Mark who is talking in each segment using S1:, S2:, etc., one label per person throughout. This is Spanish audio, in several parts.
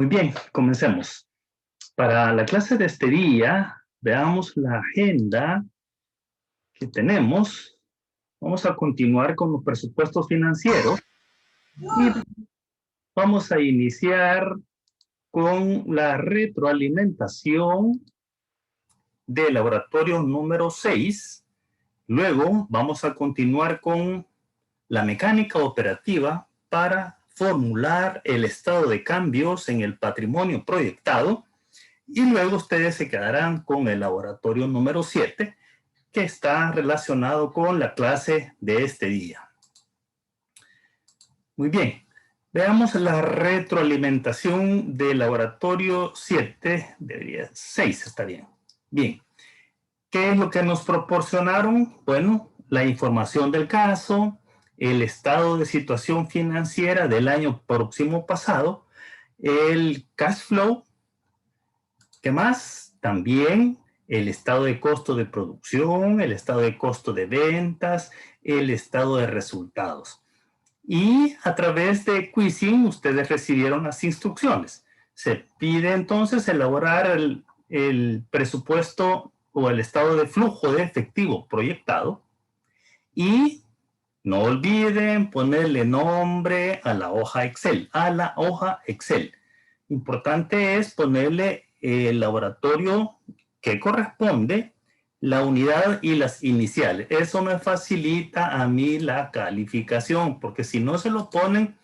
S1: Muy bien, comencemos. Para la clase de este día, veamos la agenda que tenemos. Vamos a continuar con los presupuestos financieros y vamos a iniciar con la retroalimentación del laboratorio número 6. Luego vamos a continuar con la mecánica operativa para formular el estado de cambios en el patrimonio proyectado. Y luego ustedes se quedarán con el laboratorio número 7, que está relacionado con la clase de este día. Muy bien, veamos la retroalimentación del laboratorio 7, debería 6, está bien. Bien, ¿qué es lo que nos proporcionaron? Bueno, la información del caso, el estado de situación financiera del año próximo pasado, el cash flow. ¿Qué más? También el estado de costo de producción, el estado de costo de ventas, el estado de resultados. Y a través de Quizzing ustedes recibieron las instrucciones. Se pide entonces elaborar el presupuesto o el estado de flujo de efectivo proyectado y no olviden ponerle nombre a la hoja Excel, Importante es ponerle el laboratorio que corresponde, la unidad y las iniciales. Eso me facilita a mí la calificación, porque si no se lo ponen,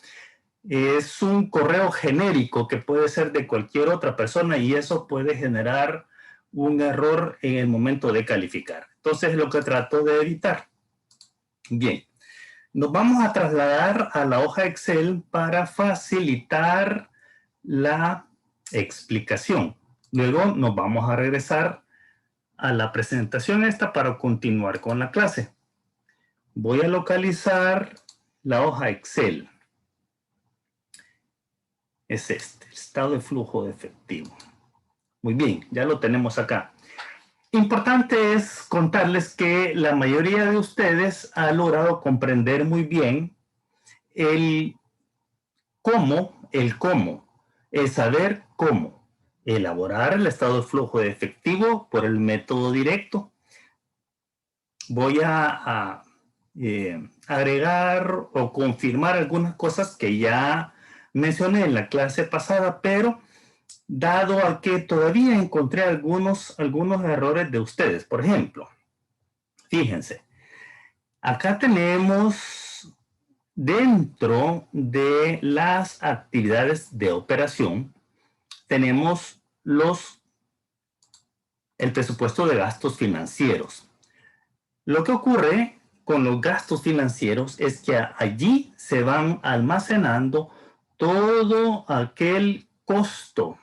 S1: es un correo genérico que puede ser de cualquier otra persona y eso puede generar un error en el momento de calificar. Entonces, es lo que trato de evitar. Bien. Nos vamos a trasladar a la hoja Excel para facilitar la explicación. Luego nos vamos a regresar a la presentación esta para continuar con la clase. Voy a localizar la hoja Excel. Es este, estado de flujo de efectivo. Muy bien, ya lo tenemos acá. Importante es contarles que la mayoría de ustedes ha logrado comprender muy bien el cómo, el saber cómo elaborar el estado de flujo de efectivo por el método directo. Voy a agregar o confirmar algunas cosas que ya mencioné en la clase pasada, pero dado a que todavía encontré algunos errores de ustedes. Por ejemplo, fíjense, acá tenemos dentro de las actividades de operación, tenemos el presupuesto de gastos financieros. Lo que ocurre con los gastos financieros es que allí se van almacenando todo aquel costo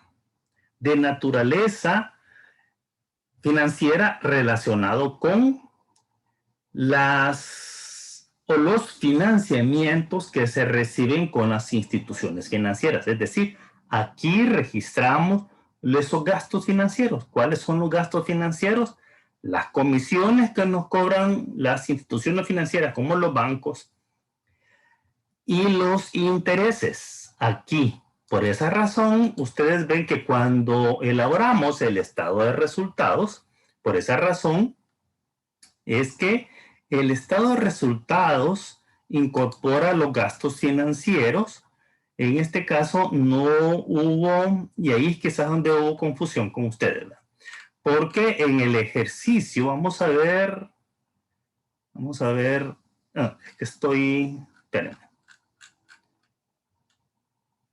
S1: de naturaleza financiera relacionado con los financiamientos que se reciben con las instituciones financieras. Es decir, aquí registramos esos gastos financieros. ¿Cuáles son los gastos financieros? Las comisiones que nos cobran las instituciones financieras, como los bancos, y los intereses. Aquí, por esa razón, ustedes ven que cuando elaboramos el estado de resultados, por esa razón, es que el estado de resultados incorpora los gastos financieros. En este caso no hubo, y ahí es quizás donde hubo confusión con ustedes, ¿verdad? Porque en el ejercicio, vamos a ver, es que espérenme.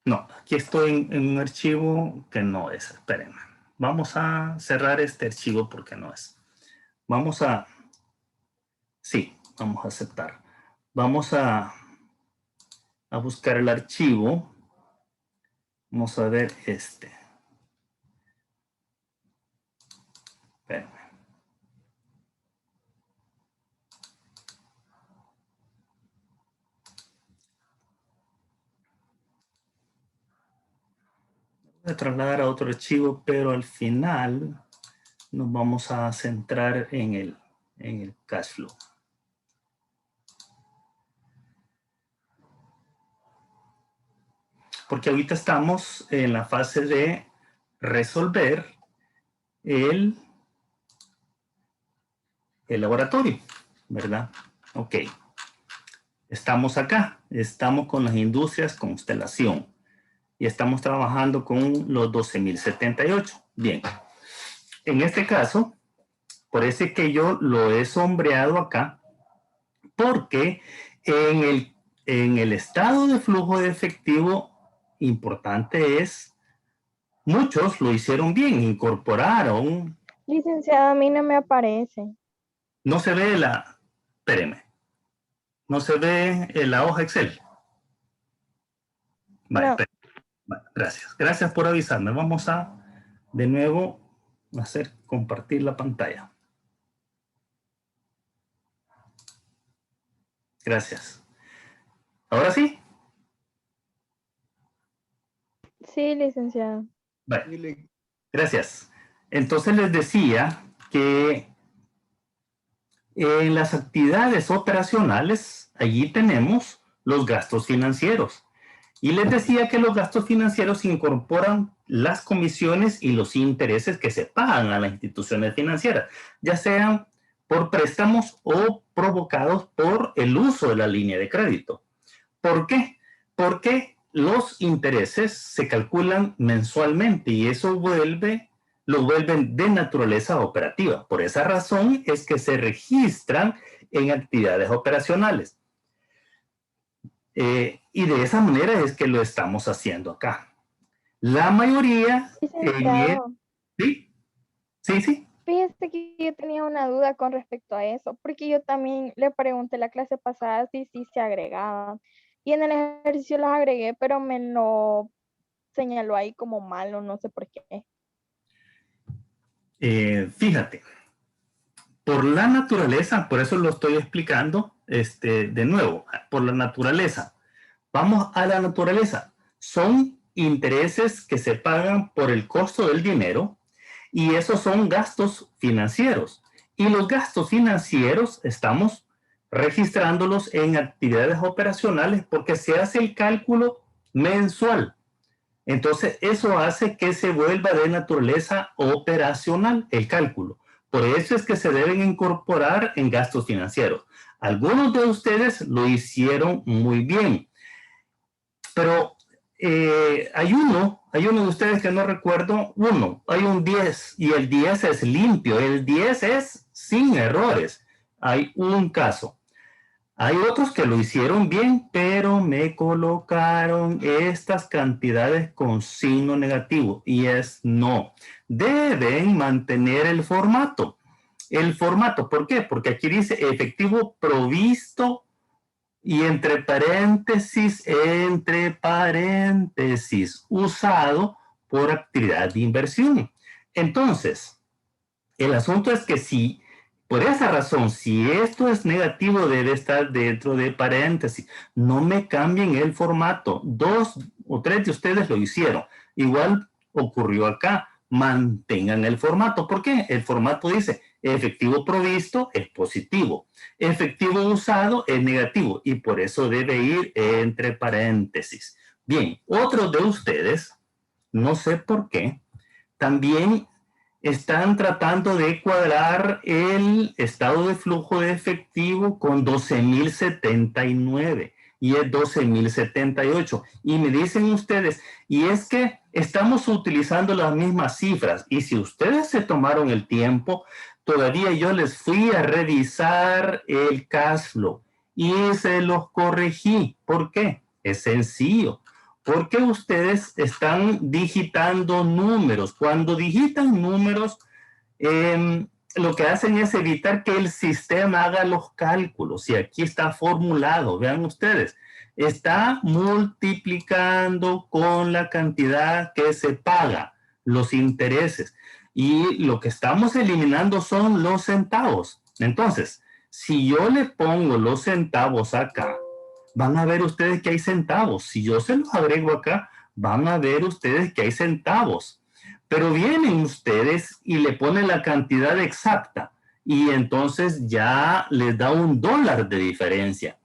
S1: No, aquí estoy en un archivo que no es, espérenme. Vamos a cerrar este archivo porque no es. Sí, vamos a aceptar. Vamos a buscar el archivo. Vamos a ver este. Espérame. Voy a trasladar a otro archivo, pero al final nos vamos a centrar en el cash flow. porque ahorita estamos en la fase de resolver el laboratorio, ¿verdad? Ok. Estamos acá, estamos con las industrias constelación y estamos trabajando con los 12.078. Bien, en este caso, parece que yo lo he sombreado acá porque en el estado de flujo de efectivo importante es, muchos lo hicieron bien, incorporaron.
S2: Licenciado, a mí no me aparece.
S1: No se ve espéreme, no se ve la hoja Excel. Vale,
S2: No,
S1: vale, gracias. Gracias por avisarme. Vamos a de nuevo hacer compartir la pantalla. Gracias. Ahora sí.
S2: sí, licenciado.
S1: Vale. Gracias. Entonces les decía que en las actividades operacionales, allí tenemos los gastos financieros. Y les decía que los gastos financieros incorporan las comisiones y los intereses que se pagan a las instituciones financieras, ya sean por préstamos o provocados por el uso de la línea de crédito. ¿Por qué? Porque los intereses se calculan mensualmente y eso lo vuelven de naturaleza operativa. Por esa razón es que se registran en actividades operacionales. Y de esa manera es que lo estamos haciendo acá. La mayoría...
S2: Licenciado,
S1: ¿sí? Sí, sí.
S2: fíjese que yo tenía una duda con respecto a eso, porque yo también le pregunté la clase pasada si sí se agregaban. Y en el ejercicio las agregué, pero me lo señaló ahí como malo, no sé por qué.
S1: Fíjate, por la naturaleza, por eso lo estoy explicando de nuevo, por la naturaleza. Vamos a la naturaleza. Son intereses que se pagan por el costo del dinero y esos son gastos financieros. Y los gastos financieros estamos registrándolos en actividades operacionales porque se hace el cálculo mensual. Entonces, eso hace que se vuelva de naturaleza operacional el cálculo. Por eso es que se deben incorporar en gastos financieros. Algunos de ustedes lo hicieron muy bien, pero hay uno de ustedes que no recuerdo, hay un 10 y el 10 es limpio, el 10 es sin errores. Hay un caso. Hay otros que lo hicieron bien, pero me colocaron estas cantidades con signo negativo y es no. Deben mantener el formato. El formato, ¿por qué? Porque aquí dice efectivo provisto y entre paréntesis, usado por actividad de inversión. Entonces, el asunto es que si, por esa razón, si esto es negativo, debe estar dentro de paréntesis. No me cambien el formato. 2 o 3 de ustedes lo hicieron. Igual ocurrió acá. Mantengan el formato. ¿Por qué? El formato dice efectivo provisto es positivo. Efectivo usado es negativo y por eso debe ir entre paréntesis. Bien, otros de ustedes, no sé por qué, también están tratando de cuadrar el estado de flujo de efectivo con 12.079 y es 12.078. Y me dicen ustedes, y es que estamos utilizando las mismas cifras y si ustedes se tomaron el tiempo, todavía yo les fui a revisar el cash flow y se los corregí. ¿Por qué? Es sencillo. Porque ustedes están digitando números. Cuando digitan números, lo que hacen es evitar que el sistema haga los cálculos. Y aquí está formulado, vean ustedes, está multiplicando con la cantidad que se paga, los intereses. Y lo que estamos eliminando son los centavos. Entonces, si yo le pongo los centavos acá, van a ver ustedes que hay centavos. Si yo se los agrego acá, van a ver ustedes que hay centavos. Pero vienen ustedes y le ponen la cantidad exacta y entonces ya les da $1 de diferencia.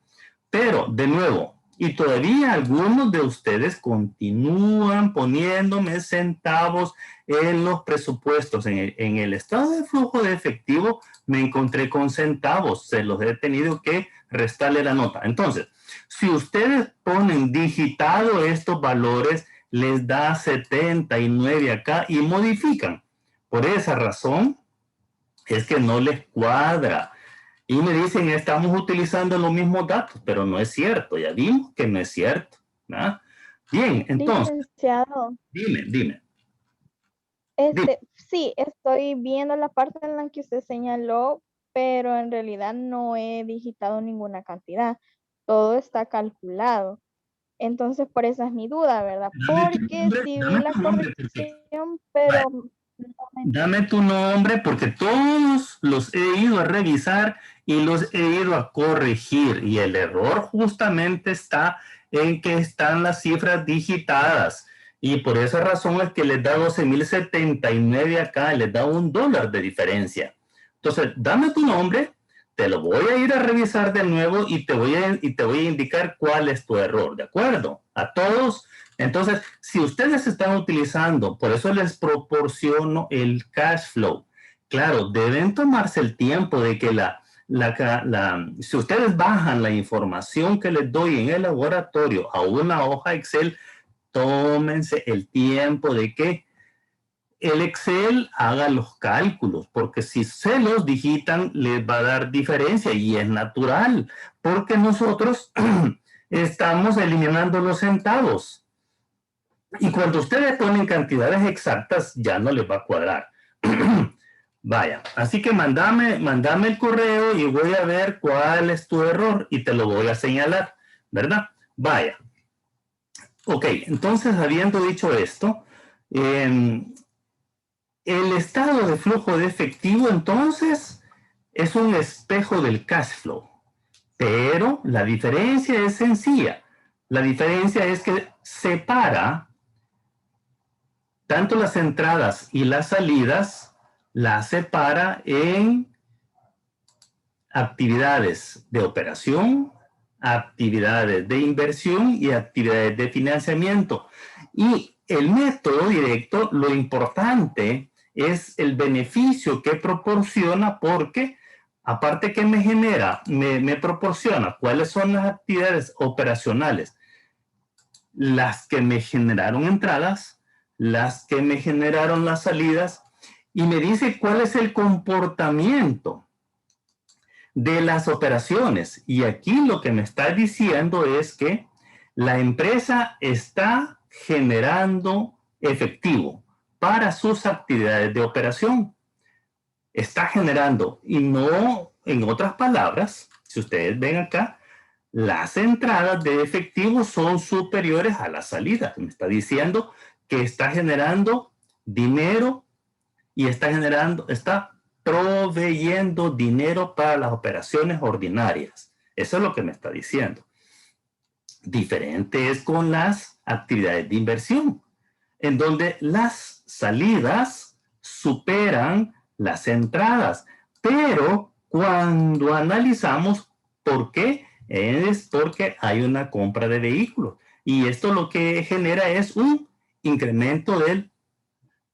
S1: Pero, de nuevo, Y todavía algunos de ustedes continúan poniéndome centavos en los presupuestos. En el estado de flujo de efectivo me encontré con centavos. Se los he tenido que restarle la nota. Entonces, si ustedes ponen digitado estos valores, les da 79 acá y modifican. Por esa razón es que no les cuadra. Y me dicen, estamos utilizando los mismos datos, pero no es cierto. Ya vimos que no es cierto, ¿verdad? Bien, entonces,
S2: Licenciado,
S1: dime.
S2: sí, estoy viendo la parte en la que usted señaló, pero en realidad no he digitado ninguna cantidad. Todo está calculado. Entonces, por esa es mi duda, ¿verdad? Porque sí vi
S1: Dame
S2: la
S1: tu nombre, porque,
S2: corrección,
S1: vaya,
S2: pero no me
S1: dame tu nombre, porque todos los he ido a revisar y los he ido a corregir. Y el error justamente está en que están las cifras digitadas. Y por esa razón es que les da 12.079 acá, les da $1 de diferencia. Entonces, dame tu nombre, te lo voy a ir a revisar de nuevo y te voy a indicar cuál es tu error, ¿de acuerdo? A todos. Entonces, si ustedes están utilizando, por eso les proporciono el cash flow. Claro, deben tomarse el tiempo de que si ustedes bajan la información que les doy en el laboratorio a una hoja Excel, tómense el tiempo de que el Excel haga los cálculos, porque si se los digitan, les va a dar diferencia y es natural, porque nosotros estamos eliminando los centavos. Y cuando ustedes ponen cantidades exactas, ya no les va a cuadrar. Vaya, así que mandame el correo y voy a ver cuál es tu error y te lo voy a señalar, ¿verdad? Vaya. Ok, entonces habiendo dicho esto, el estado de flujo de efectivo entonces es un espejo del cash flow, pero la diferencia es sencilla. La diferencia es que separa tanto las entradas y las salidas, las separa en actividades de operación, actividades de inversión y actividades de financiamiento. Y el método directo, lo importante es el beneficio que proporciona, porque aparte que me genera, me proporciona cuáles son las actividades operacionales, las que me generaron entradas, las que me generaron las salidas, y me dice cuál es el comportamiento de las operaciones. Y aquí lo que me está diciendo es que la empresa está generando efectivo para sus actividades de operación. Está generando, y no, en otras palabras, si ustedes ven acá, las entradas de efectivo son superiores a las salidas. Me está diciendo que está generando dinero y está proveyendo dinero para las operaciones ordinarias. Eso es lo que me está diciendo. Diferente es con las actividades de inversión, en donde las salidas superan las entradas. Pero cuando analizamos por qué, es porque hay una compra de vehículos. Y esto lo que genera es un incremento del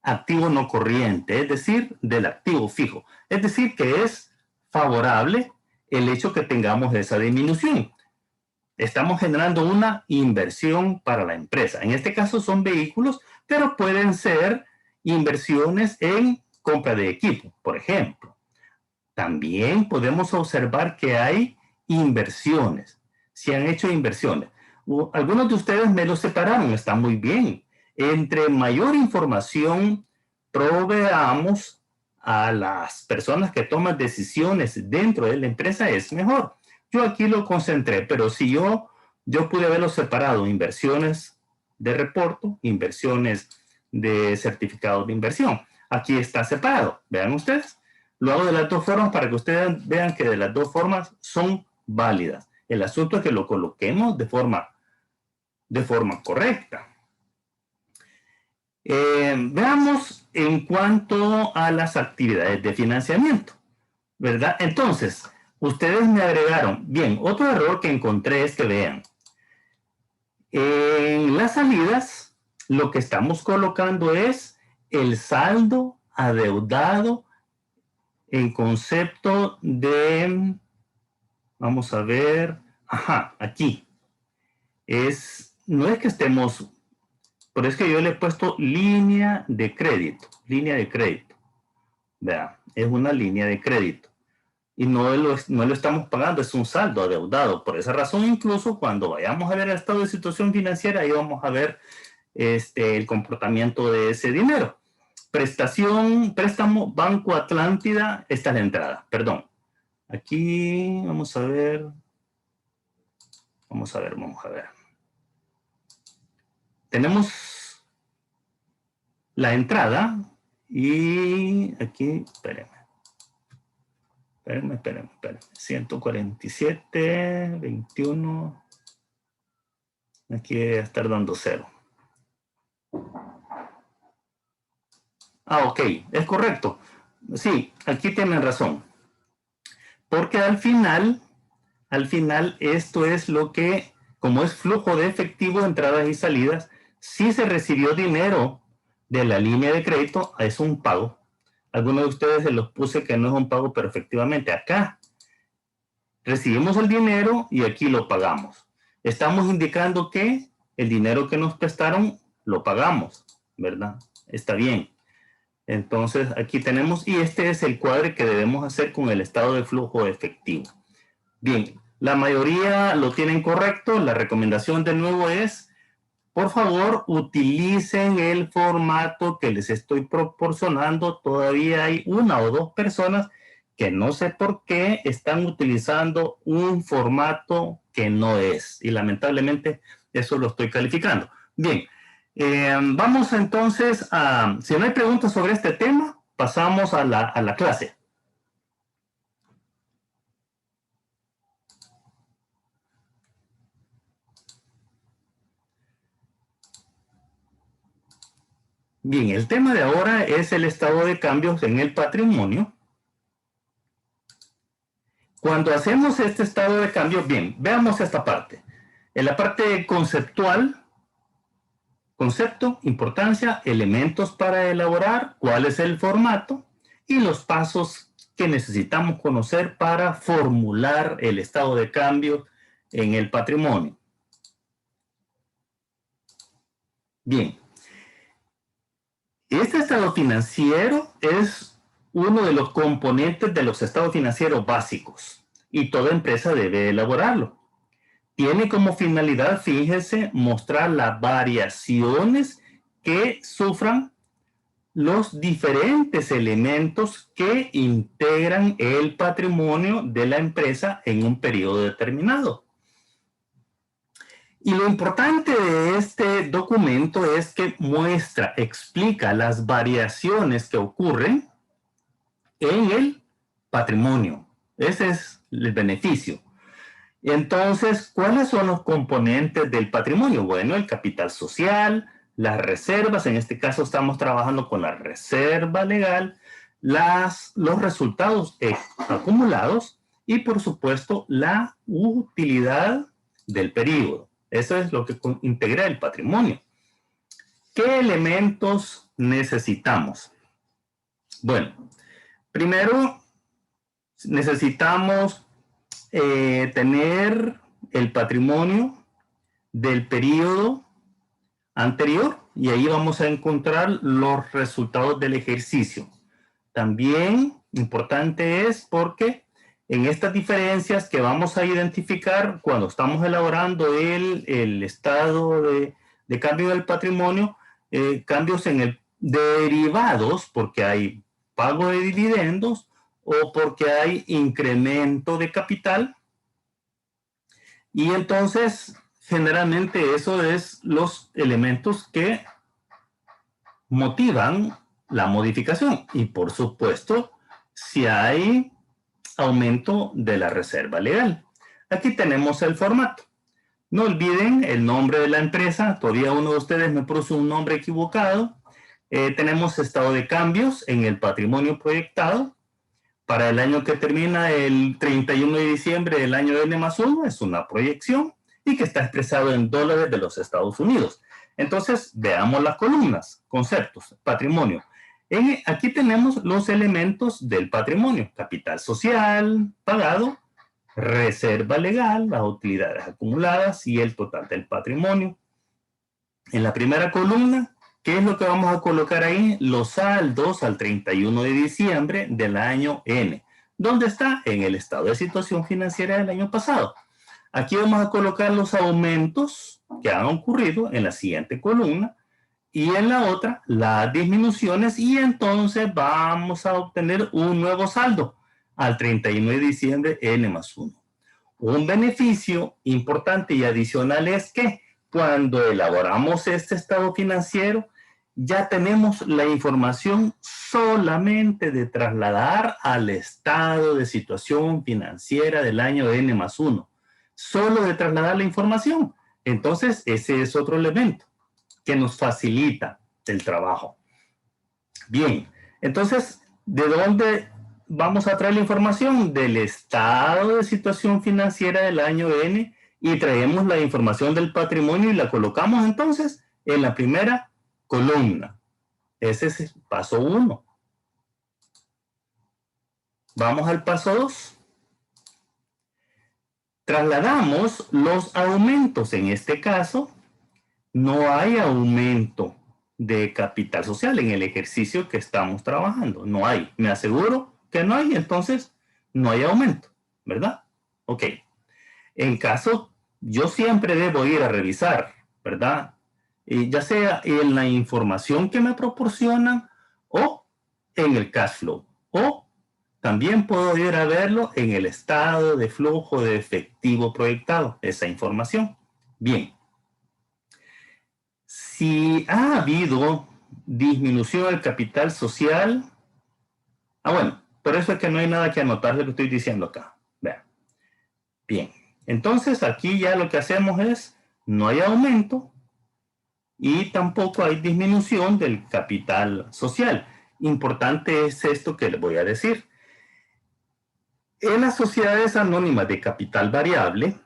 S1: activo no corriente, es decir, del activo fijo. Es decir, que es favorable el hecho que tengamos esa disminución. Estamos generando una inversión para la empresa. En este caso son vehículos, pero pueden ser inversiones en compra de equipo, por ejemplo. También podemos observar que hay inversiones. Se han hecho inversiones. Algunos de ustedes me lo separaron, está muy bien. Entre mayor información proveamos a las personas que toman decisiones dentro de la empresa, es mejor. Yo aquí lo concentré, pero si yo pude haberlo separado, inversiones de reporto, inversiones de certificados de inversión. Aquí está separado, vean ustedes. Lo hago de las dos formas para que ustedes vean que de las dos formas son válidas. El asunto es que lo coloquemos de forma correcta. Veamos en cuanto a las actividades de financiamiento, ¿verdad? Entonces, ustedes me agregaron, bien, otro error que encontré es que vean, En las salidas, lo que estamos colocando es el saldo adeudado en concepto de, vamos a ver, ajá, aquí. No es que estemos, pero es que yo le he puesto línea de crédito. Vea, es una línea de crédito. Y no lo estamos pagando, es un saldo adeudado. Por esa razón, incluso cuando vayamos a ver el estado de situación financiera, ahí vamos a ver el comportamiento de ese dinero. Préstamo Banco Atlántida, esta es la entrada, perdón. Aquí vamos a ver. Vamos a ver. Tenemos la entrada y aquí, espérenme. 147, 21. Aquí debe estar dando 0. Ah, ok, es correcto. Sí, aquí tienen razón. Porque al final esto es lo que, como es flujo de efectivo, entradas y salidas, si se recibió dinero de la línea de crédito, es un pago. Algunos de ustedes se los puse que no es un pago, pero efectivamente acá recibimos el dinero y aquí lo pagamos. Estamos indicando que el dinero que nos prestaron lo pagamos, ¿verdad? Está bien. Entonces aquí tenemos, y este es el cuadre que debemos hacer con el estado de flujo efectivo. Bien, la mayoría lo tienen correcto. La recomendación de nuevo es, por favor, utilicen el formato que les estoy proporcionando. Todavía hay una o dos personas que no sé por qué están utilizando un formato que no es. Y lamentablemente eso lo estoy calificando. Bien, vamos entonces a, si no hay preguntas sobre este tema, pasamos a la clase. Bien, el tema de ahora es el estado de cambios en el patrimonio. Cuando hacemos este estado de cambios, bien, veamos esta parte. En la parte conceptual, concepto, importancia, elementos para elaborar, cuál es el formato y los pasos que necesitamos conocer para formular el estado de cambio en el patrimonio. Bien, este estado financiero es uno de los componentes de los estados financieros básicos y toda empresa debe elaborarlo. Tiene como finalidad, fíjense, mostrar las variaciones que sufran los diferentes elementos que integran el patrimonio de la empresa en un periodo determinado. Y lo importante de este documento es que muestra, explica las variaciones que ocurren en el patrimonio. Ese es el beneficio. Entonces, ¿cuáles son los componentes del patrimonio? Bueno, el capital social, las reservas, en este caso estamos trabajando con la reserva legal, los resultados acumulados y, por supuesto, la utilidad del periodo. Eso es lo que integra el patrimonio. ¿Qué elementos necesitamos? Bueno, primero necesitamos tener el patrimonio del periodo anterior y ahí vamos a encontrar los resultados del ejercicio. También importante es porque en estas diferencias que vamos a identificar cuando estamos elaborando el estado de cambio del patrimonio, cambios en el derivados, porque hay pago de dividendos o porque hay incremento de capital. Y entonces, generalmente eso es los elementos que motivan la modificación. Y por supuesto, si hay aumento de la reserva legal. Aquí tenemos el formato. No olviden el nombre de la empresa. Todavía uno de ustedes me puso un nombre equivocado. Tenemos estado de cambios en el patrimonio proyectado para el año que termina el 31 de diciembre del año N+1, es una proyección, y y que está expresado en dólares de los Estados Unidos. Entonces, veamos las columnas, conceptos, patrimonio. Aquí tenemos los elementos del patrimonio: capital social pagado, reserva legal, las utilidades acumuladas y el total del patrimonio. En la primera columna, ¿qué es lo que vamos a colocar ahí? Los saldos al 31 de diciembre del año N. ¿Dónde está? En el estado de situación financiera del año pasado. Aquí vamos a colocar los aumentos que han ocurrido en la siguiente columna y en la otra las disminuciones, y entonces vamos a obtener un nuevo saldo al 31 de diciembre N+1. Un beneficio importante y adicional es que cuando elaboramos este estado financiero, ya tenemos la información solamente de trasladar al estado de situación financiera del año N+1. Solo de trasladar la información. Entonces, ese es otro elemento que nos facilita el trabajo. Bien, entonces, ¿de dónde vamos a traer la información? Del estado de situación financiera del año N, y traemos la información del patrimonio y la colocamos entonces en la primera columna. Ese es el paso 1. Vamos al paso 2. Trasladamos los aumentos. En este caso, no hay aumento de capital social en el ejercicio que estamos trabajando. No hay. Me aseguro que no hay, entonces no hay aumento, ¿verdad? Ok. En caso, yo siempre debo ir a revisar, ¿verdad? Ya sea en la información que me proporcionan o en el cash flow, o también puedo ir a verlo en el estado de flujo de efectivo proyectado, esa información. Bien. Si ha habido disminución del capital social, bueno, por eso es que no hay nada que anotar de lo que estoy diciendo acá. Vean. Bien. Entonces, aquí ya lo que hacemos es, no hay aumento y tampoco hay disminución del capital social. Importante es esto que les voy a decir. En las sociedades anónimas de capital variable,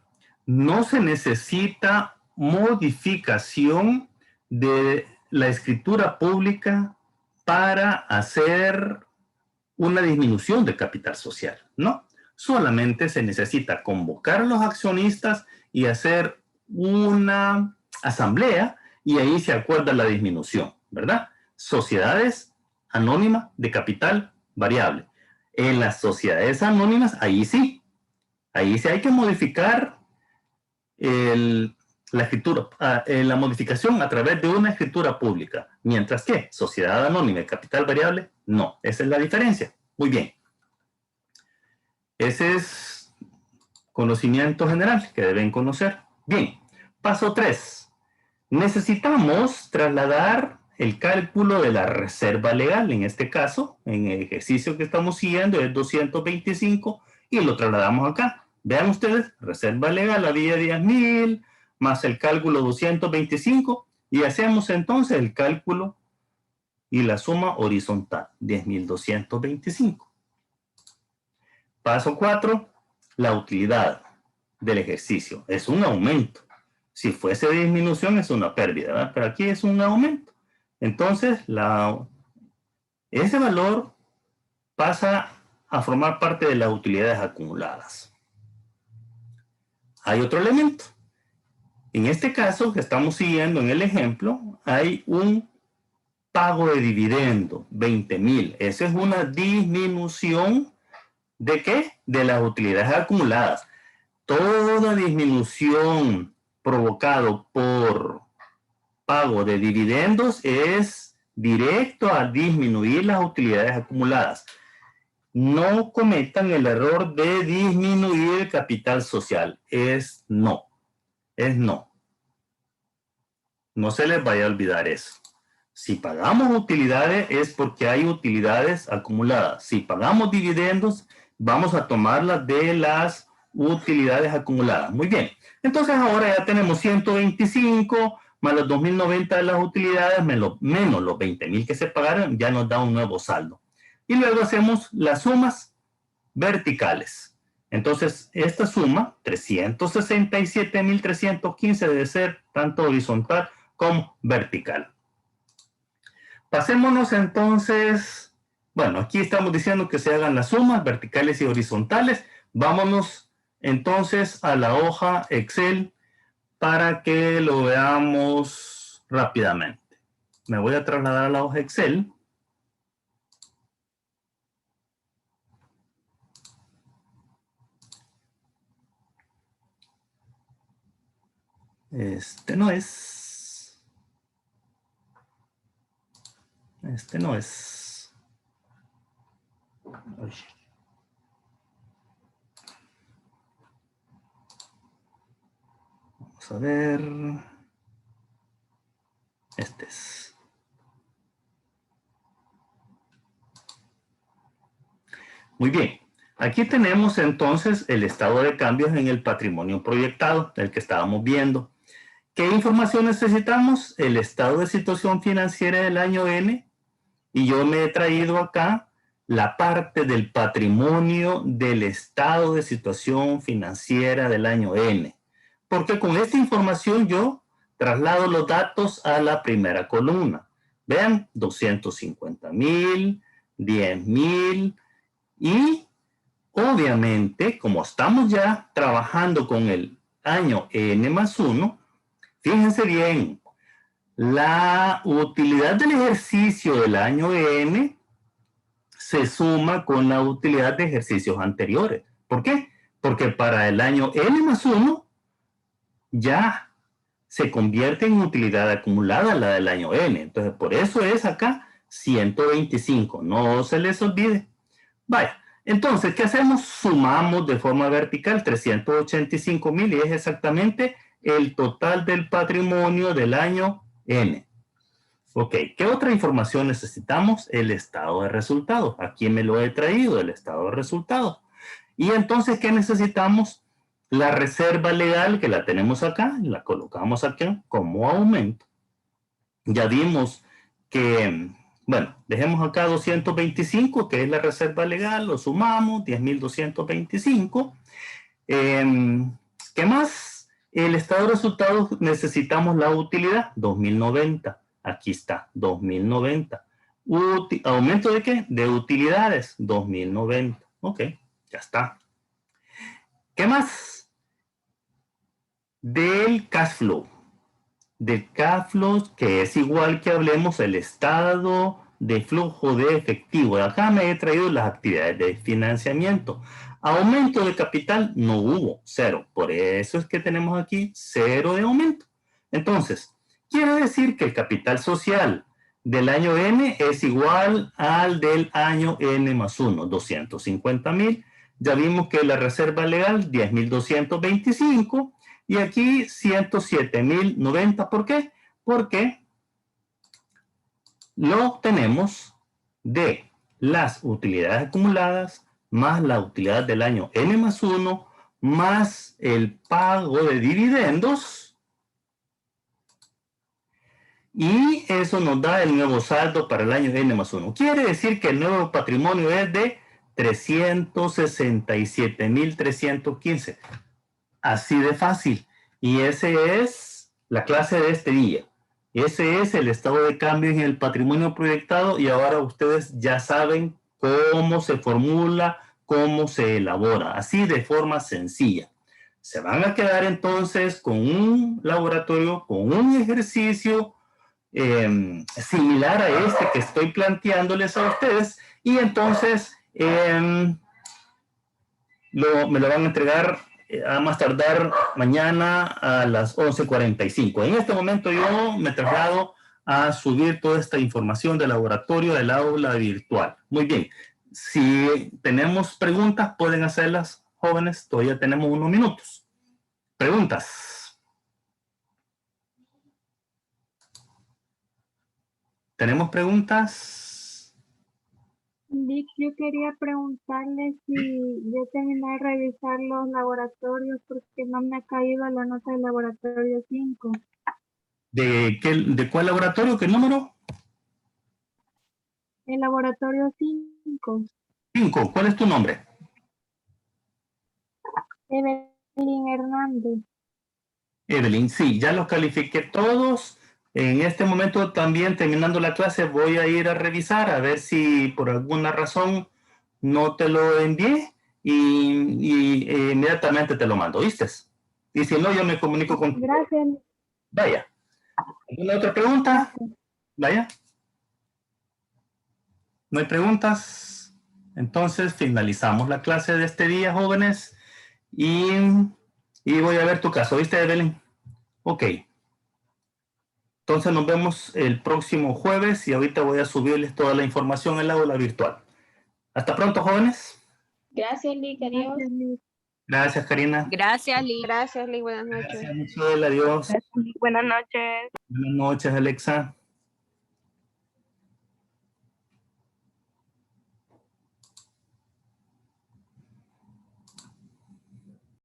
S1: no se necesita modificación de la escritura pública para hacer una disminución de capital social, ¿no? Solamente se necesita convocar a los accionistas y hacer una asamblea, y ahí se acuerda la disminución, ¿verdad? Sociedades anónimas de capital variable. En las sociedades anónimas, ahí sí hay que modificar la escritura, la modificación a través de una escritura pública, mientras que sociedad anónima de capital variable, no. Esa es la diferencia. Muy bien. Ese es conocimiento general que deben conocer. Bien, paso 3. Necesitamos trasladar el cálculo de la reserva legal. En este caso, en el ejercicio que estamos siguiendo es 225 y lo trasladamos acá. Vean ustedes, reserva legal había 10,000 más el cálculo 225, y hacemos entonces el cálculo y la suma horizontal, 10,225. Paso 4, la utilidad del ejercicio. Es un aumento. Si fuese disminución es una pérdida, ¿verdad? Pero aquí es un aumento. Entonces, ese valor pasa a formar parte de las utilidades acumuladas. Hay otro elemento. En este caso, que estamos siguiendo en el ejemplo, hay un pago de dividendo, 20,000. Esa es una disminución ¿de qué? De las utilidades acumuladas. Toda disminución provocado por pago de dividendos es directo a disminuir las utilidades acumuladas. No cometan el error de disminuir el capital social. Es no. No se les vaya a olvidar eso. Si pagamos utilidades es porque hay utilidades acumuladas. Si pagamos dividendos, vamos a tomarlas de las utilidades acumuladas. Muy bien. Entonces ahora ya tenemos 125 más los 2,090 de las utilidades menos los 20,000 que se pagaron, ya nos da un nuevo saldo. Y luego hacemos las sumas verticales. Entonces, esta suma, 367.315, debe ser tanto horizontal como vertical. Pasémonos entonces, bueno, aquí estamos diciendo que se hagan las sumas verticales y horizontales. Vámonos entonces a la hoja Excel para que lo veamos rápidamente. Me voy a trasladar a la hoja Excel. Este no es. Este no es. Ay. Vamos a ver. Este es. Muy bien. Aquí tenemos entonces el estado de cambios en el patrimonio proyectado, el que estábamos viendo. ¿Qué información necesitamos? El estado de situación financiera del año N. Y yo me he traído acá la parte del patrimonio del estado de situación financiera del año N. Porque con esta información yo traslado los datos a la primera columna. Vean, 250.000, 10.000 y obviamente, como estamos ya trabajando con el año N más 1, fíjense bien, la utilidad del ejercicio del año N se suma con la utilidad de ejercicios anteriores. ¿Por qué? Porque para el año N más 1 ya se convierte en utilidad acumulada la del año N. Entonces, por eso es acá 125. No se les olvide. Vaya, entonces, ¿qué hacemos? Sumamos de forma vertical 385.000 y es exactamente el total del patrimonio del año N. Ok, ¿qué otra información necesitamos? El estado de resultados. Aquí me lo he traído, el estado de resultados. Y entonces, ¿qué necesitamos? La reserva legal, que la tenemos acá, la colocamos aquí como aumento. Ya vimos que, bueno, dejemos acá 225, que es la reserva legal, lo sumamos, 10.225. ¿Qué más? El estado de resultados necesitamos la utilidad, 2090. Aquí está, 2090. ¿Aumento de qué? De utilidades, 2090. Ok, ya está. ¿Qué más? Del cash flow. Del cash flow, que es igual que hablemos el estado de flujo de efectivo. Acá me he traído las actividades de financiamiento. Aumento de capital no hubo, cero. Por eso es que tenemos aquí cero de aumento. Entonces, quiere decir que el capital social del año N es igual al del año N más 1, 250.000. Ya vimos que la reserva legal, 10.225. Y aquí 107.090. ¿Por qué? Porque lo obtenemos de las utilidades acumuladas más la utilidad del año N más 1 más el pago de dividendos. Y eso nos da el nuevo saldo para el año N más 1. Quiere decir que el nuevo patrimonio es de 367.315. Así de fácil. Y ese es la clase de este día. Ese es el estado de cambio en el patrimonio proyectado y ahora ustedes ya saben cómo se formula, cómo se elabora, así de forma sencilla. Se van a quedar entonces con un laboratorio, con un ejercicio similar a este que estoy planteándoles a ustedes y entonces me lo van a entregar a más tardar mañana a las 11:45. En este momento yo me traslado a subir toda esta información del laboratorio del aula virtual. Muy bien. Si tenemos preguntas, pueden hacerlas, jóvenes. Todavía tenemos unos minutos. Preguntas. ¿Tenemos preguntas?
S3: Vic, yo quería preguntarle si ya terminé de revisar los laboratorios porque no me ha caído la nota del laboratorio 5.
S1: ¿De cuál laboratorio? ¿Qué número?
S3: El laboratorio 5.
S1: 5. ¿Cuál es tu nombre?
S3: Evelyn Hernández.
S1: Evelyn, sí, ya los califiqué todos. En este momento también terminando la clase voy a ir a revisar a ver si por alguna razón no te lo envié y inmediatamente te lo mando, ¿viste? Y si no, yo me comunico contigo.
S3: Gracias.
S1: Vaya. ¿Alguna otra pregunta?
S3: Gracias.
S1: Vaya. ¿No hay preguntas? Entonces finalizamos la clase de este día, jóvenes. Y voy a ver tu caso, ¿viste, Evelyn? Ok. Entonces nos vemos el próximo jueves y ahorita voy a subirles toda la información en la aula virtual. Hasta pronto, jóvenes.
S4: Gracias, Lick. Adiós.
S3: Gracias, Liz.
S1: Gracias, Karina.
S5: Gracias, Lick.
S4: Gracias, Lick. Buenas noches.
S1: Gracias, Michelle. Adiós.
S6: Buenas noches.
S1: Buenas noches, Alexa.